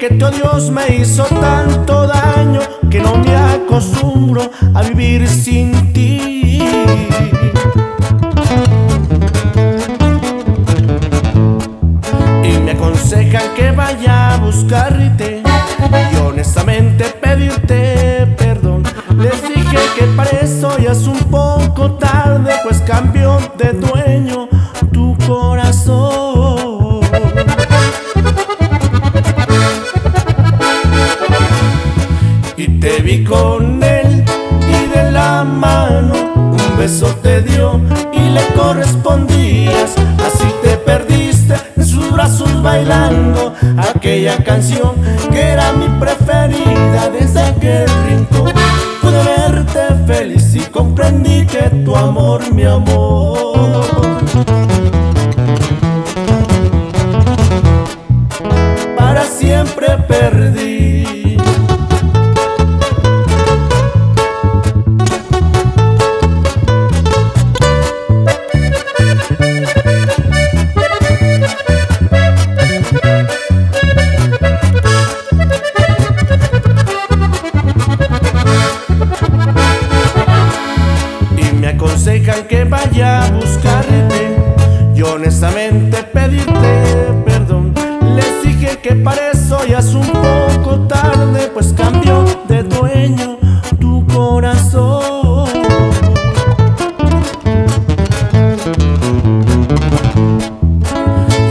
que tu adiós me hizo tanto daño que no me acostumbro a vivir sin ti. Y me aconsejan que vaya a buscarte y honestamente pedirte perdón. Les dije que para eso ya es un poco tarde, pues cambió de dueño tu corazón. Y te vi con él y de la mano un beso te dio y le correspondías. Así te perdiste en sus brazos bailando aquella canción que era mi preferida. Desde aquel rincón pude verte feliz y comprendí que tu amor, mi amor, para siempre perdí. Me aconsejan que vaya a buscarte y honestamente pedirte perdón. Les dije que para eso ya es un poco tarde, pues cambió de dueño tu corazón.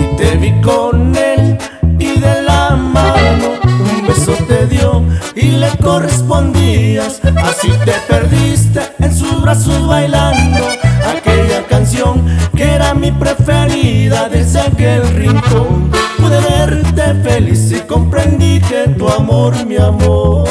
Y te vi con él y de la mano un beso te dio y le correspondías. Así te perdiste en sus brazos bailando aquella canción que era mi preferida. Desde aquel rincón pude verte feliz y comprendí que tu amor, mi amor,